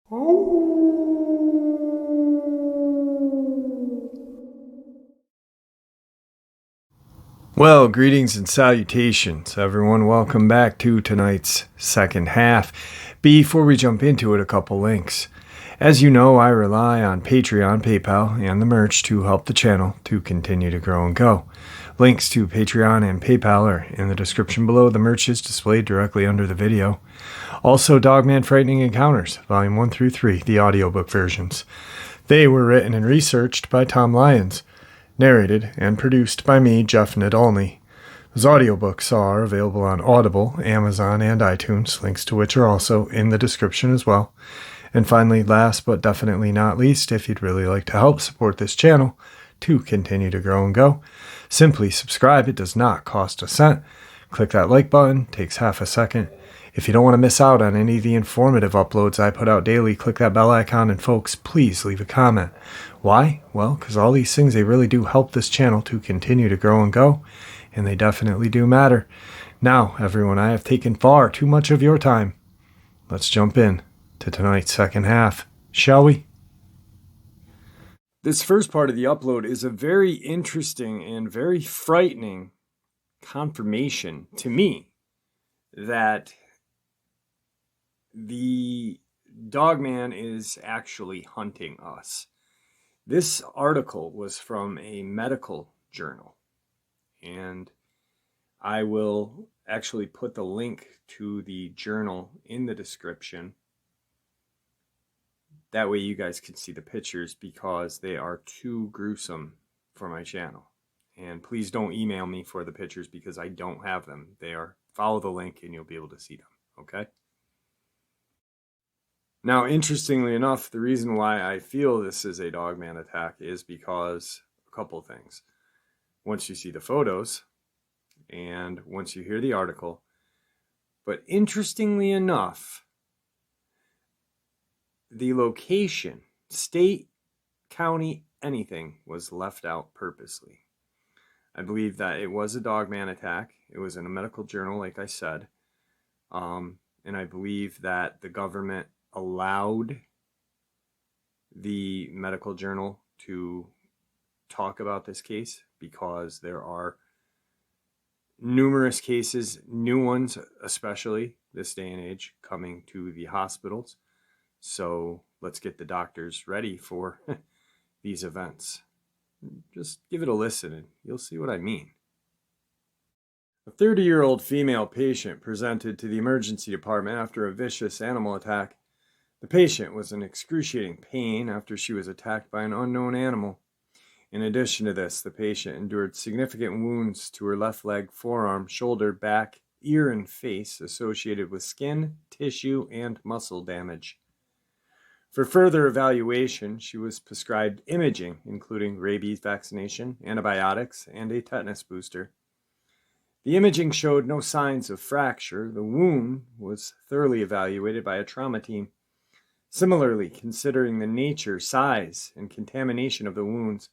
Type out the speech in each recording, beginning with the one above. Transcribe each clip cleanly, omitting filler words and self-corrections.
Well, greetings and salutations, everyone. Welcome back to tonight's second half. Before we jump into it, a couple links. As you know, I rely on Patreon, PayPal, and the merch to help the channel to continue to grow and go. Links to Patreon and PayPal are in the description below. The merch is displayed directly under the video. Also, Dogman Frightening Encounters, Volume 1 through 3, the audiobook versions. They were written and researched by Tom Lyons, narrated and produced by me, Jeff Nadolny. Those audiobooks are available on Audible, Amazon, and iTunes, links to which are also in the description as well. And finally, last but definitely not least, if you'd really like to help support this channel to continue to grow and go, simply subscribe. It does not cost a cent. Click that like button, takes half a second. If you don't want to miss out on any of the informative uploads I put out daily, click that bell icon, and folks, please leave a comment. Why? Well, because all these things, they really do help this channel to continue to grow and go, and they definitely do matter. Now, everyone, I have taken far too much of your time. Let's jump in to tonight's second half, shall we? This first part of the upload is a very interesting and very frightening confirmation to me that the Dogman is actually hunting us. This article was from a medical journal, and I will actually put the link to the journal in the description. That way you guys can see the pictures, because they are too gruesome for my channel. And please don't email me for the pictures, because I don't have them. Follow the link and you'll be able to see them, okay? Now, interestingly enough, the reason why I feel this is a Dogman attack is because a couple of things. Once you see the photos and once you hear the article, but interestingly enough, the location, state, county, anything was left out purposely. I believe that it was a Dogman attack. It was in a medical journal, like I said. And I believe that the government allowed the medical journal to talk about this case because there are numerous cases, new ones especially this day and age, coming to the hospitals. So let's get the doctors ready for these events. Just give it a listen and you'll see what I mean. A 30-year-old female patient presented to the emergency department after a vicious animal attack. The patient was in excruciating pain after she was attacked by an unknown animal. In addition to this, the patient endured significant wounds to her left leg, forearm, shoulder, back, ear, and face associated with skin, tissue, and muscle damage. For further evaluation, she was prescribed imaging, including rabies vaccination, antibiotics, and a tetanus booster. The imaging showed no signs of fracture. The wound was thoroughly evaluated by a trauma team. Similarly, considering the nature, size, and contamination of the wounds,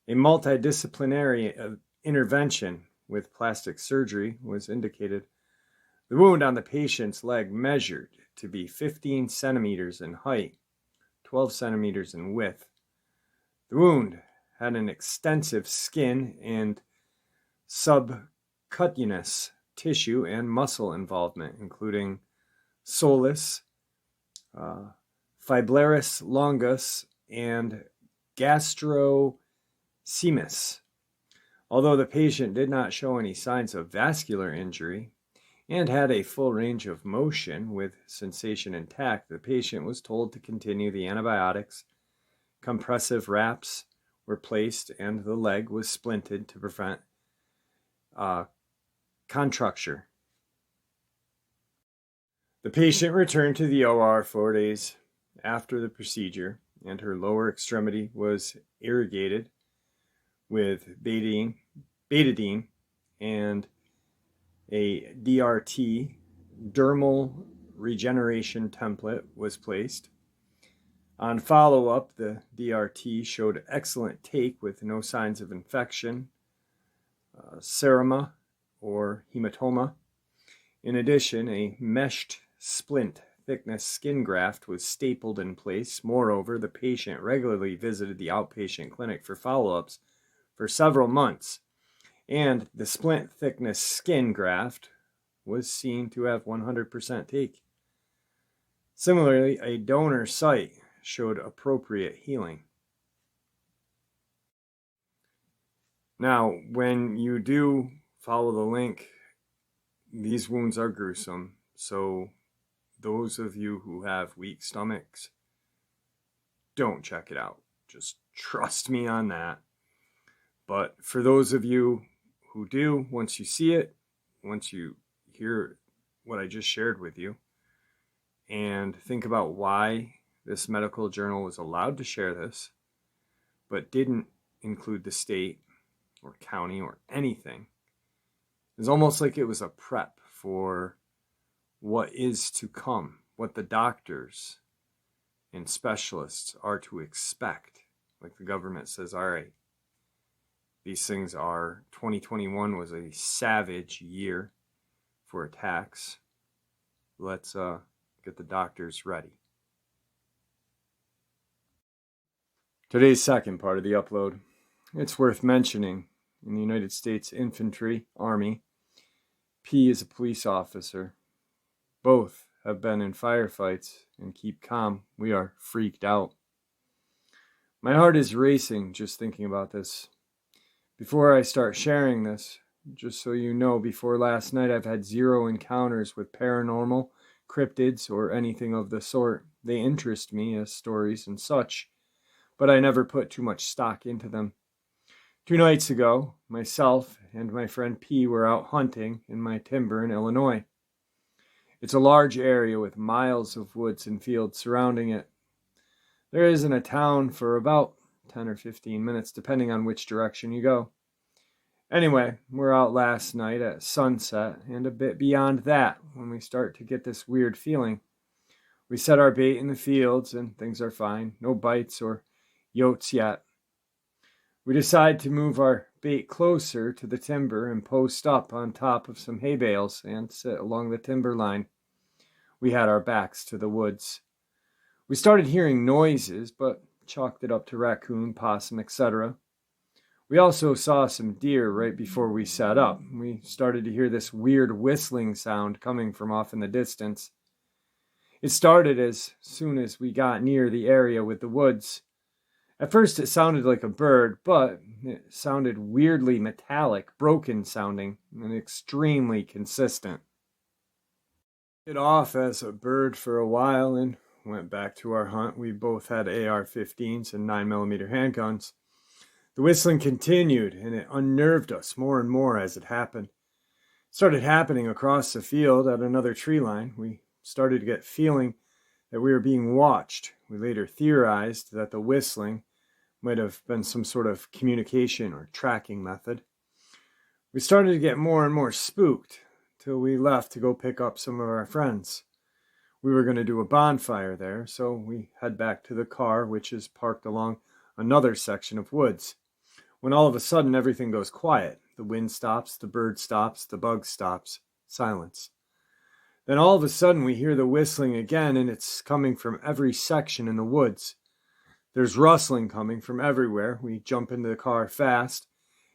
a multidisciplinary intervention with plastic surgery was indicated. The wound on the patient's leg measured to be 15 centimeters in height, 12 centimeters in width. The wound had an extensive skin and subcutaneous tissue and muscle involvement, including soleus, fibraris longus, and gastrocnemius. Although the patient did not show any signs of vascular injury and had a full range of motion with sensation intact, the patient was told to continue the antibiotics. Compressive wraps were placed and the leg was splinted to prevent contracture. The patient returned to the OR 4 days after the procedure, and her lower extremity was irrigated with betadine and a DRT, dermal regeneration template, was placed. On follow-up, the DRT showed excellent take with no signs of infection, seroma, or hematoma. In addition, a meshed splint thickness skin graft was stapled in place. Moreover, the patient regularly visited the outpatient clinic for follow-ups for several months, and the splint thickness skin graft was seen to have 100% take. Similarly, a donor site showed appropriate healing. Now, when you do follow the link, these wounds are gruesome, so those of you who have weak stomachs, don't check it out. Just trust me on that. But for those of you who do, once you see it, once you hear what I just shared with you, and think about why this medical journal was allowed to share this, but didn't include the state or county or anything, it's almost like it was a prep for what is to come, what the doctors and specialists are to expect. Like the government says, all right, these things are, 2021 was a savage year for attacks. Let's get the doctors ready. Today's second part of the upload. It's worth mentioning, in the United States Infantry, Army, P is a police officer. Both have been in firefights and keep calm. We are freaked out. My heart is racing just thinking about this. Before I start sharing this, just so you know, before last night I've had 0 encounters with paranormal, cryptids, or anything of the sort. They interest me as stories and such, but I never put too much stock into them. 2 nights ago, myself and my friend P were out hunting in my timber in Illinois. It's a large area with miles of woods and fields surrounding it. There isn't a town for about 10 or 15 minutes, depending on which direction you go. Anyway, we're out last night at sunset, and a bit beyond that when we start to get this weird feeling. We set our bait in the fields, and things are fine. No bites or yotes yet. We decide to move our bait closer to the timber and post up on top of some hay bales and sit along the timber line. We had our backs to the woods. We started hearing noises, but chalked it up to raccoon, possum, etc. We also saw some deer right before we set up. We started to hear this weird whistling sound coming from off in the distance. It started as soon as we got near the area with the woods. At first it sounded like a bird, but it sounded weirdly metallic, broken sounding, and extremely consistent. It off as a bird for a while and went back to our hunt. We both had AR-15s and 9mm handguns. The whistling continued, and it unnerved us more and more as it happened. It started happening across the field at another tree line. We started to get feeling that we were being watched. We later theorized that the whistling might have been some sort of communication or tracking method. We started to get more and more spooked till we left to go pick up some of our friends. We were going to do a bonfire there, so we head back to the car, which is parked along another section of woods. When all of a sudden everything goes quiet. The wind stops, the bird stops, the bug stops. Silence. Then all of a sudden we hear the whistling again, and it's coming from every section in the woods. There's rustling coming from everywhere. We jump into the car fast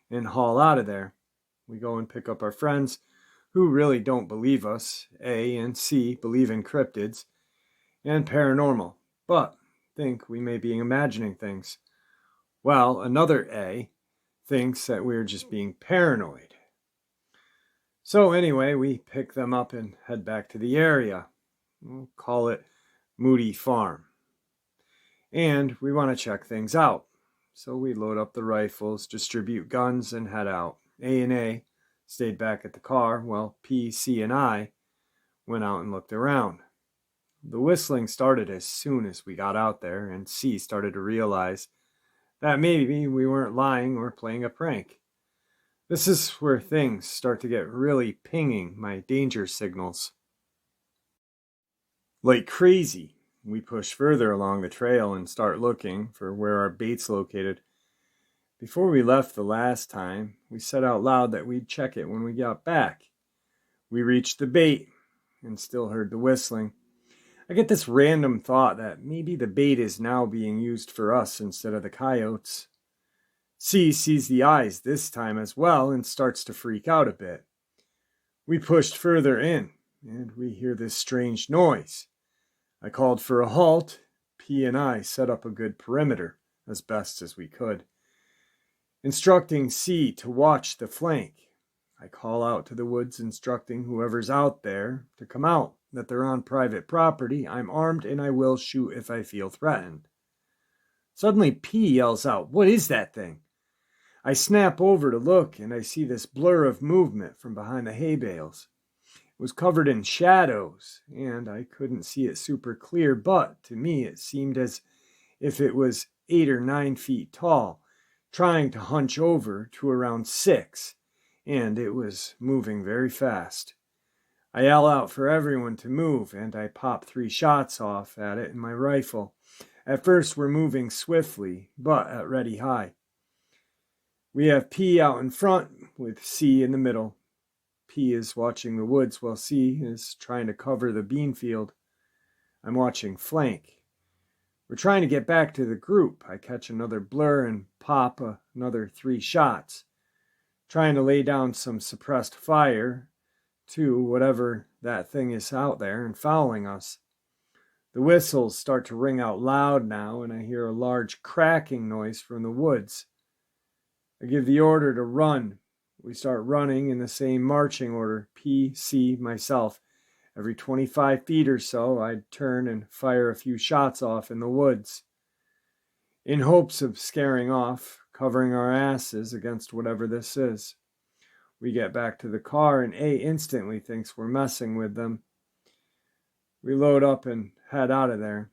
and haul out of there. We go and pick up our friends who really don't believe us. A and C believe in cryptids and paranormal, but think we may be imagining things. Well, another A thinks that we're just being paranoid. So anyway, we pick them up and head back to the area. We'll call it Moody Farm. And we want to check things out. So we load up the rifles, distribute guns, and head out. A and A stayed back at the car, while P, C, and I went out and looked around. The whistling started as soon as we got out there, and C started to realize that maybe we weren't lying or playing a prank. This is where things start to get really pinging my danger signals. Like crazy, we push further along the trail and start looking for where our bait's located. Before we left the last time, we said out loud that we'd check it when we got back. We reached the bait and still heard the whistling. I get this random thought that maybe the bait is now being used for us instead of the coyotes. C sees the eyes this time as well and starts to freak out a bit. We pushed further in, and we hear this strange noise. I called for a halt. P and I set up a good perimeter, as best as we could, instructing C to watch the flank. I call out to the woods, instructing whoever's out there to come out, that they're on private property. I'm armed and I will shoot if I feel threatened. Suddenly P yells out, "What is that thing?" I snap over to look and I see this blur of movement from behind the hay bales. It was covered in shadows and I couldn't see it super clear, but to me it seemed as if it was 8 or 9 feet tall, trying to hunch over to around 6, and it was moving very fast. I yell out for everyone to move and I pop 3 shots off at it in my rifle. At first we're moving swiftly, but at ready high. We have P out in front with C in the middle. P is watching the woods while C is trying to cover the bean field. I'm watching flank. We're trying to get back to the group. I catch another blur and pop another 3 shots, trying to lay down some suppressed fire to whatever that thing is out there and following us. The whistles start to ring out loud now, and I hear a large cracking noise from the woods. I give the order to run. We start running in the same marching order, P, C, myself. Every 25 feet or so, I'd turn and fire a few shots off in the woods, in hopes of scaring off, covering our asses against whatever this is. We get back to the car, and A instantly thinks we're messing with them. We load up and head out of there.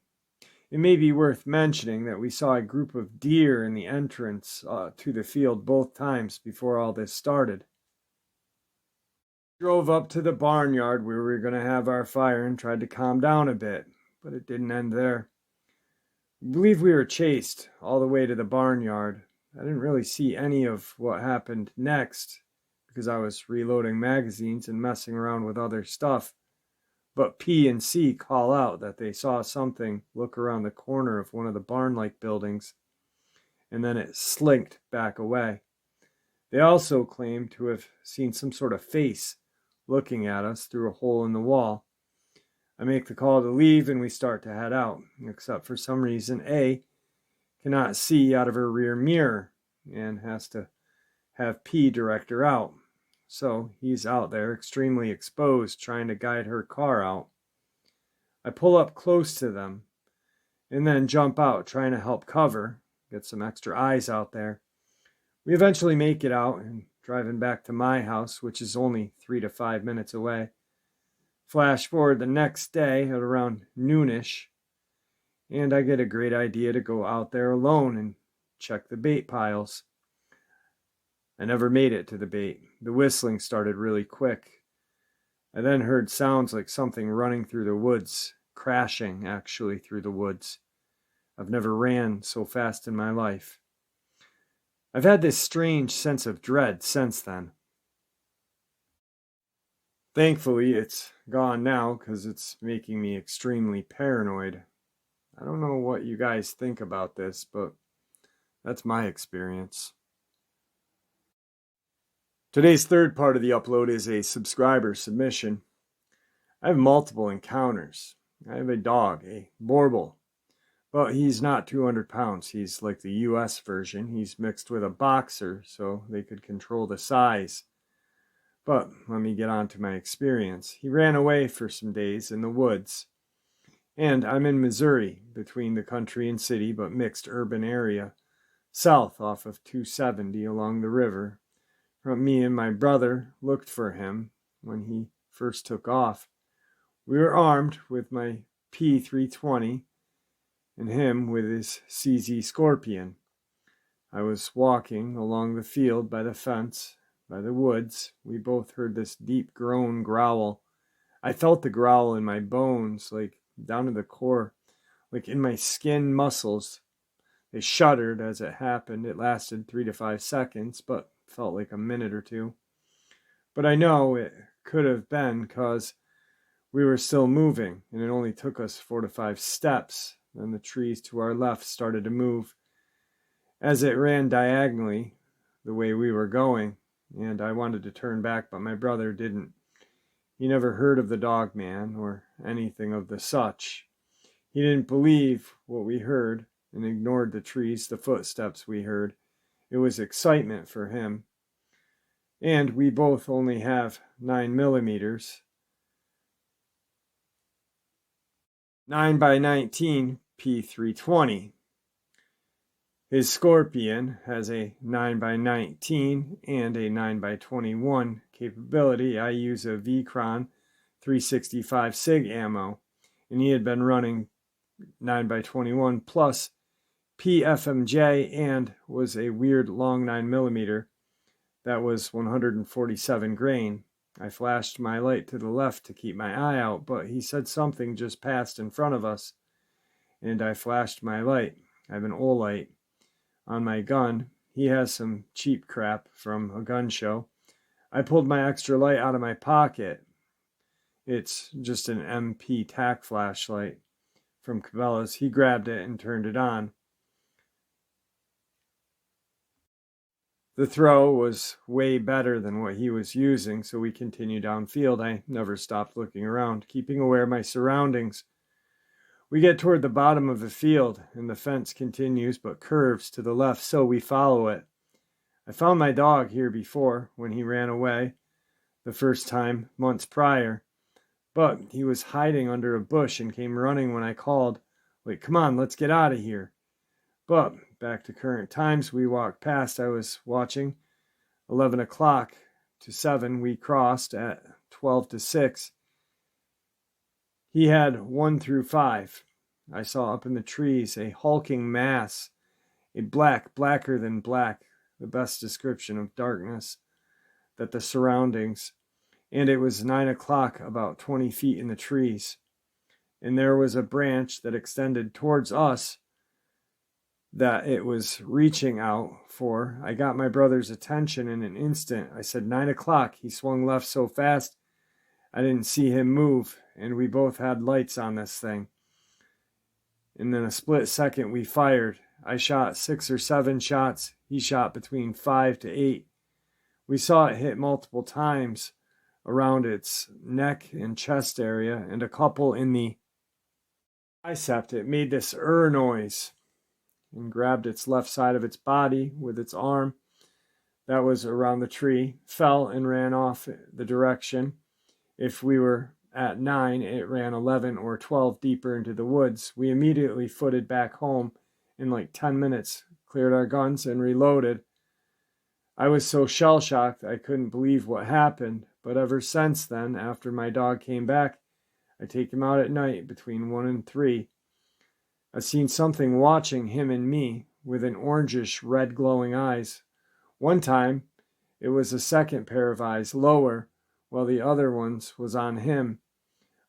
It may be worth mentioning that we saw a group of deer in the entrance to the field both times before all this started. We drove up to the barnyard where we were going to have our fire and tried to calm down a bit, but it didn't end there. I believe we were chased all the way to the barnyard. I didn't really see any of what happened next because I was reloading magazines and messing around with other stuff. But P and C call out that they saw something look around the corner of one of the barn-like buildings, and then it slinked back away. They also claim to have seen some sort of face looking at us through a hole in the wall. I make the call to leave and we start to head out, except for some reason A cannot see out of her rear mirror and has to have P direct her out. So he's out there extremely exposed trying to guide her car out. I pull up close to them and then jump out trying to help cover, get some extra eyes out there. We eventually make it out and driving back to my house, which is only 3 to 5 minutes away. Flash forward the next day at around noonish, and I get a great idea to go out there alone and check the bait piles. I never made it to the bait. The whistling started really quick. I then heard sounds like something running through the woods, crashing actually through the woods. I've never ran so fast in my life. I've had this strange sense of dread since then. Thankfully, it's gone now because it's making me extremely paranoid. I don't know what you guys think about this, but that's my experience. Today's third part of the upload is a subscriber submission. I have multiple encounters. I have a dog, a Borble, but he's not 200 pounds. He's like the US version. He's mixed with a boxer, so they could control the size. But let me get on to my experience. He ran away for some days in the woods. And I'm in Missouri, between the country and city, but mixed urban area, south off of 270 along the river. Me and my brother looked for him when he first took off. We were armed with my P320 and him with his CZ Scorpion. I was walking along the field by the fence, by the woods. We both heard this deep groan growl. I felt the growl in my bones, like down to the core, like in my skin muscles. They shuddered as it happened. It lasted 3 to 5 seconds, but felt like a minute or two. But I know it could have been because We were still moving, and it only took us 4 to 5 steps. Then the trees to our left started to move as it ran diagonally the way we were going, and I wanted to turn back, but my brother didn't. He never heard of the Dogman or anything of the such. He didn't believe what we heard and ignored the trees, the footsteps we heard. It was excitement for him. And we both only have 9mm, 9x19 P320. His Scorpion has a 9x19 and a 9x21 capability. I use a Vcron 365 SIG ammo, and he had been running 9x21 plus PFMJ and was a weird long 9mm that was 147 grain. I flashed my light to the left to keep my eye out, but he said something just passed in front of us, and I flashed my light. I have an Olight on my gun. He has some cheap crap from a gun show. I pulled my extra light out of my pocket. It's just an MP tack flashlight from Cabela's. He grabbed it and turned it on. The throw was way better than what he was using, so we continued downfield. I never stopped looking around, keeping aware of my surroundings. We get toward the bottom of the field, and the fence continues but curves to the left, so we follow it. I found my dog here before when he ran away the first time months prior, but he was hiding under a bush and came running when I called, like, "Come on, let's get out of here." But back to current times, we walked past. I was watching 11 o'clock to 7. We crossed at 12 to 6. He had 1 through 5. I saw up in the trees a hulking mass, a blacker than black, the best description of darkness that the surroundings, and it was 9 o'clock, about 20 feet in the trees, and there was a branch that extended towards us that it was reaching out for. I got my brother's attention in an instant. I said 9 o'clock. He swung left so fast I didn't see him move, and we both had lights on this thing. And in a split second we fired. I shot 6 or 7 shots. He shot between 5 to 8. We saw it hit multiple times around its neck and chest area, and a couple in the bicep. It made this noise and grabbed its left side of its body with its arm that was around the tree, fell and ran off the direction. If we were at 9, it ran 11 or 12 deeper into the woods. We immediately footed back home in like 10 minutes, cleared our guns, and reloaded. I was so shell-shocked I couldn't believe what happened, but ever since then, after my dog came back, I take him out at night between 1 and 3. I've seen something watching him and me with an orangish red glowing eyes. One time, it was a second pair of eyes lower, while the other ones was on him.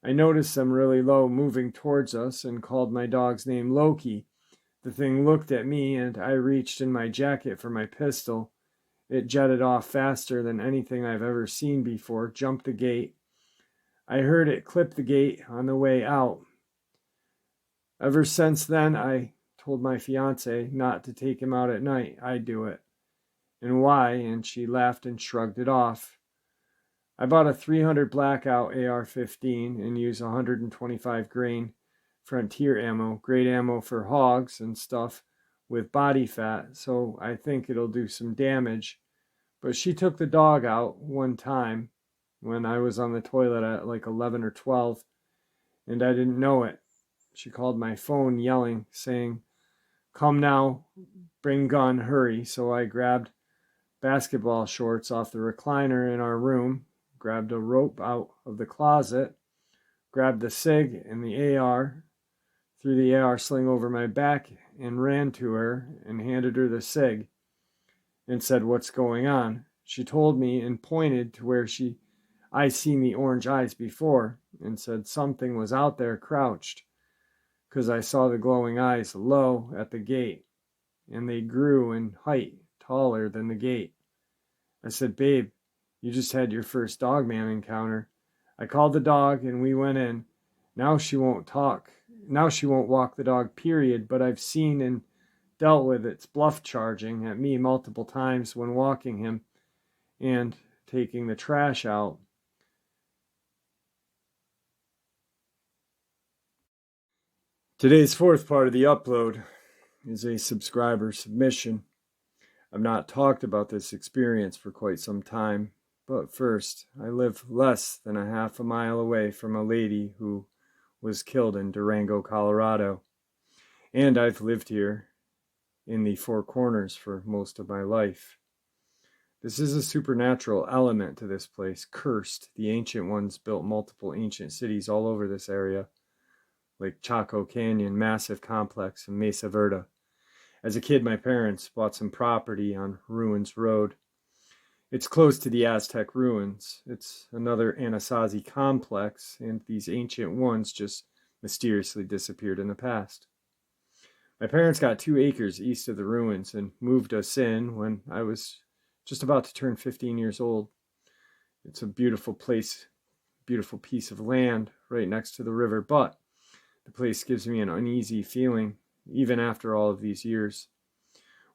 I noticed them really low, moving towards us, and called my dog's name Loki. The thing looked at me, and I reached in my jacket for my pistol. It jetted off faster than anything I've ever seen before, jumped the gate. I heard it clip the gate on the way out. Ever since then, I told my fiance not to take him out at night. I'd do it. And why? And she laughed and shrugged it off. I bought a 300 Blackout AR-15 and use 125 grain Frontier ammo, great ammo for hogs and stuff with body fat, so I think it'll do some damage. But she took the dog out one time when I was on the toilet at like 11 or 12, and I didn't know it. She called my phone yelling, saying, "Come now, bring gun, hurry." So I grabbed basketball shorts off the recliner in our room, grabbed a rope out of the closet, grabbed the SIG and the AR, threw the AR sling over my back, and ran to her and handed her the SIG and said, "What's going on?" She told me and pointed to where I seen the orange eyes before, and said something was out there crouched, because I saw the glowing eyes low at the gate, and they grew in height, taller than the gate. I said, "Babe, you just had your first Dogman encounter. I called the dog and we went in. Now she won't talk. Now she won't walk the dog, period, but I've seen and dealt with its bluff charging at me multiple times when walking him and taking the trash out. Today's fourth part of the upload is a subscriber submission. I've not talked about this experience for quite some time, but first, I live less than a half a mile away from a lady who was killed in Durango, Colorado, and I've lived here in the Four Corners for most of my life. This is a supernatural element to this place, cursed. The ancient ones built multiple ancient cities all over this area, like Chaco Canyon, massive complex, and Mesa Verde. As a kid, my parents bought some property on Ruins Road. It's close to the Aztec ruins. It's another Anasazi complex, and these ancient ones just mysteriously disappeared in the past. My parents got 2 acres east of the ruins and moved us in when I was just about to turn 15 years old. It's a beautiful place, beautiful piece of land right next to the river, but the place gives me an uneasy feeling, even after all of these years.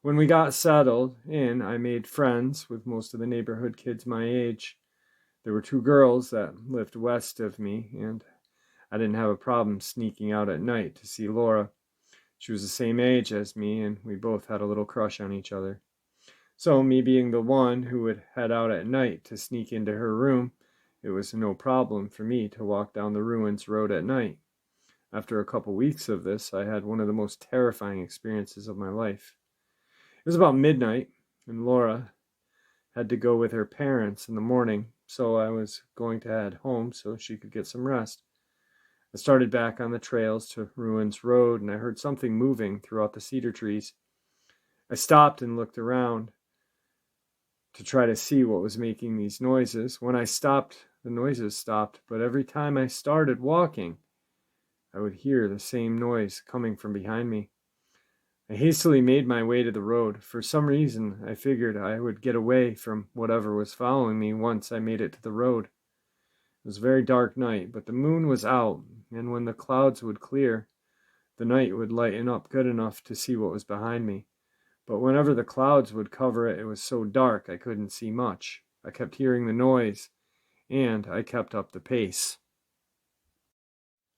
When we got settled in, I made friends with most of the neighborhood kids my age. There were 2 girls that lived west of me, and I didn't have a problem sneaking out at night to see Laura. She was the same age as me, and we both had a little crush on each other. So, me being the one who would head out at night to sneak into her room, it was no problem for me to walk down the Ruins Road at night. After a couple weeks of this, I had one of the most terrifying experiences of my life. It was about midnight, and Laura had to go with her parents in the morning, so I was going to head home so she could get some rest. I started back on the trails to Ruins Road, and I heard something moving throughout the cedar trees. I stopped and looked around to try to see what was making these noises. When I stopped, the noises stopped, but every time I started walking, I would hear the same noise coming from behind me. I hastily made my way to the road. For some reason, I figured I would get away from whatever was following me once I made it to the road. It was a very dark night, but the moon was out, and when the clouds would clear, the night would lighten up good enough to see what was behind me. But whenever the clouds would cover it, it was so dark I couldn't see much. I kept hearing the noise, and I kept up the pace.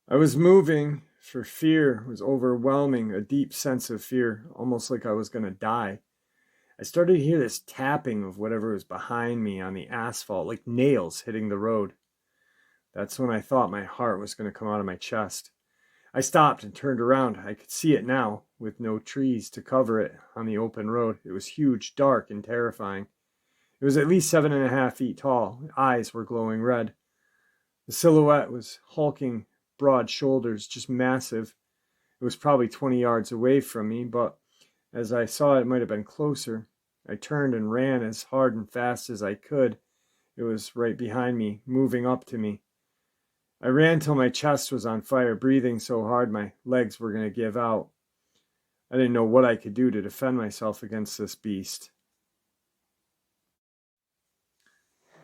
I was moving, for fear was overwhelming, a deep sense of fear, almost like I was going to die. I started to hear this tapping of whatever was behind me on the asphalt, like nails hitting the road. That's when I thought my heart was going to come out of my chest. I stopped and turned around. I could see it now, with no trees to cover it on the open road. It was huge, dark, and terrifying. It was at least 7.5 feet tall. Eyes were glowing red. The silhouette was hulking, broad shoulders, just massive. It was probably 20 yards away from me, but as I saw it might have been closer. I turned and ran as hard and fast as I could. It was right behind me, moving up to me. I ran till my chest was on fire, breathing so hard my legs were going to give out. I didn't know what I could do to defend myself against this beast.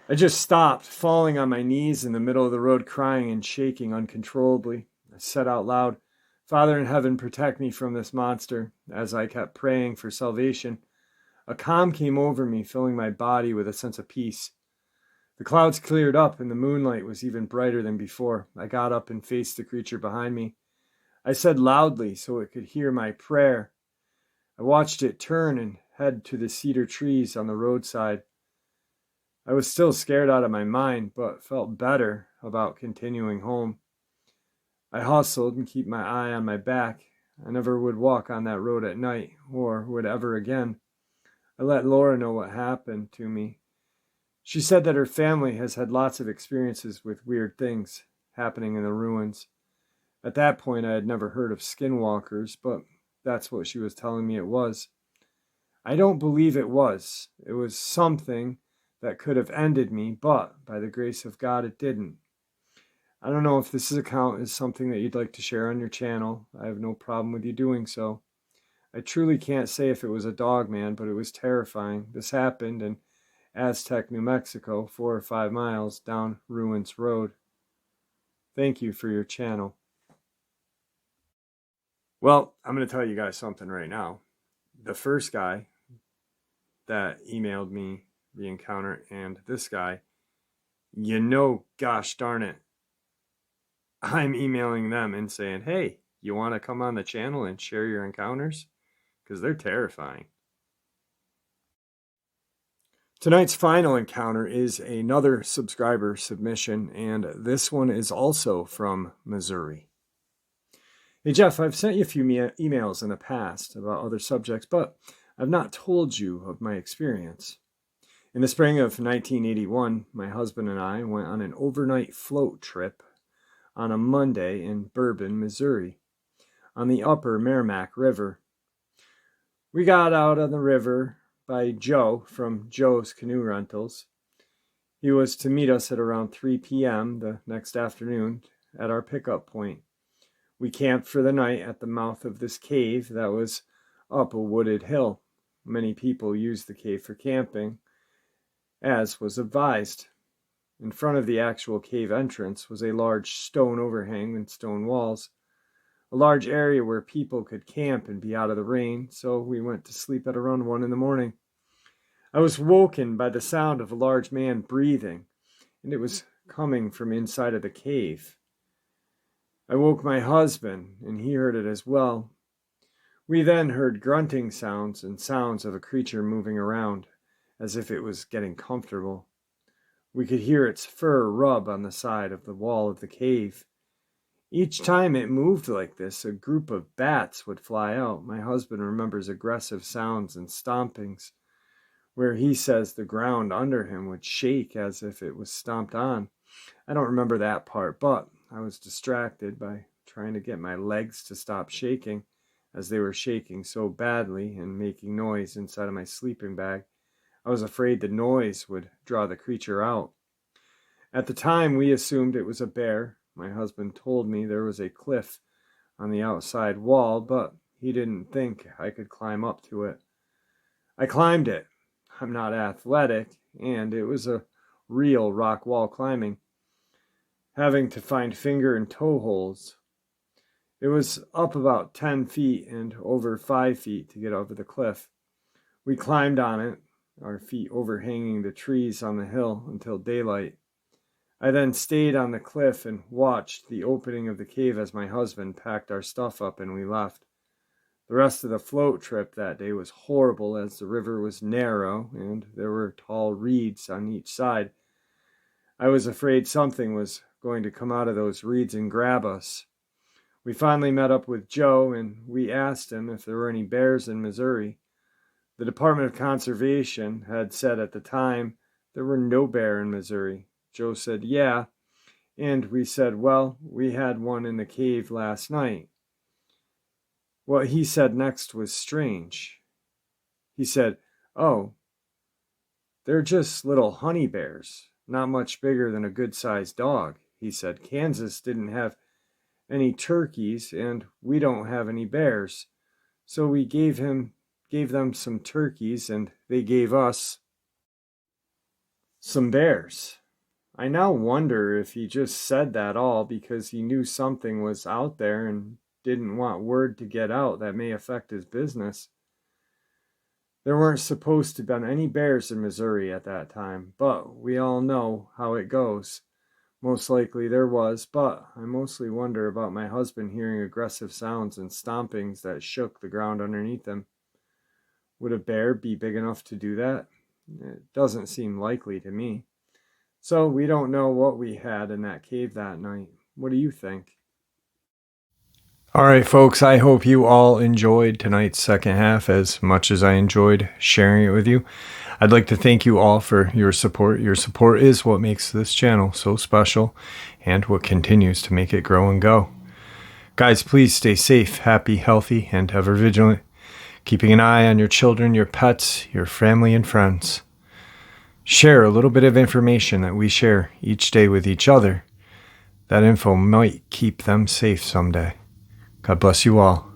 I just stopped, falling on my knees in the middle of the road, crying and shaking uncontrollably. I said out loud, "Father in heaven, protect me from this monster." As I kept praying for salvation, a calm came over me, filling my body with a sense of peace. The clouds cleared up, and the moonlight was even brighter than before. I got up and faced the creature behind me. I said loudly so it could hear my prayer. I watched it turn and head to the cedar trees on the roadside. I was still scared out of my mind, but felt better about continuing home. I hustled and kept my eye on my back. I never would walk on that road at night, or would ever again. I let Laura know what happened to me. She said that her family has had lots of experiences with weird things happening in the ruins. At that point, I had never heard of skinwalkers, but that's what she was telling me it was. I don't believe it was. It was something that could have ended me, but by the grace of God, it didn't. I don't know if this account is something that you'd like to share on your channel. I have no problem with you doing so. I truly can't say if it was a Dogman, but it was terrifying. This happened in Aztec, New Mexico, 4 or 5 miles down Ruins Road. Thank you for your channel. Well, I'm going to tell you guys something right now. The first guy that emailed me the encounter and this guy, gosh darn it, I'm emailing them and saying, hey, you want to come on the channel and share your encounters? Because they're terrifying. Tonight's final encounter is another subscriber submission, and this one is also from Missouri. Hey Jeff, I've sent you a few emails in the past about other subjects, but I've not told you of my experience. In the spring of 1981, my husband and I went on an overnight float trip on a Monday in Bourbon, Missouri, on the upper Merrimack River. We got out on the river by Joe from Joe's Canoe Rentals. He was to meet us at around 3 p.m. the next afternoon at our pickup point. We camped for the night at the mouth of this cave that was up a wooded hill. Many people used the cave for camping, as was advised. In front of the actual cave entrance was a large stone overhang and stone walls, a large area where people could camp and be out of the rain, so we went to sleep at around 1 in the morning. I was woken by the sound of a large man breathing, and it was coming from inside of the cave. I woke my husband, and he heard it as well. We then heard grunting sounds and sounds of a creature moving around, as if it was getting comfortable. We could hear its fur rub on the side of the wall of the cave. Each time it moved like this, a group of bats would fly out. My husband remembers aggressive sounds and stompings, where he says the ground under him would shake as if it was stomped on. I don't remember that part, but I was distracted by trying to get my legs to stop shaking, as they were shaking so badly and making noise inside of my sleeping bag. I was afraid the noise would draw the creature out. At the time, we assumed it was a bear. My husband told me there was a cliff on the outside wall, but he didn't think I could climb up to it. I climbed it. I'm not athletic, and it was a real rock wall climbing, having to find finger and toe holes. It was up about 10 feet and over 5 feet to get over the cliff. We climbed on it, our feet overhanging the trees on the hill until daylight. I then stayed on the cliff and watched the opening of the cave as my husband packed our stuff up and we left. The rest of the float trip that day was horrible, as the river was narrow and there were tall reeds on each side. I was afraid something was going to come out of those reeds and grab us. We finally met up with Joe and we asked him if there were any bears in Missouri. The Department of Conservation had said at the time there were no bear in Missouri. Joe said, yeah, and we said, well, we had one in the cave last night. What he said next was strange. He said, oh, they're just little honey bears, not much bigger than a good-sized dog. He said, Kansas didn't have any turkeys, and we don't have any bears, so we gave them some turkeys, and they gave us some bears. I now wonder if he just said that all because he knew something was out there and didn't want word to get out that may affect his business. There weren't supposed to have been any bears in Missouri at that time, but we all know how it goes. Most likely there was, but I mostly wonder about my husband hearing aggressive sounds and stompings that shook the ground underneath him. Would a bear be big enough to do that? It doesn't seem likely to me. So we don't know what we had in that cave that night. What do you think? All right, folks, I hope you all enjoyed tonight's second half as much as I enjoyed sharing it with you. I'd like to thank you all for your support. Your support is what makes this channel so special and what continues to make it grow and go. Guys, please stay safe, happy, healthy, and ever vigilant, keeping an eye on your children, your pets, your family, and friends. Share a little bit of information that we share each day with each other. That info might keep them safe someday. God bless you all.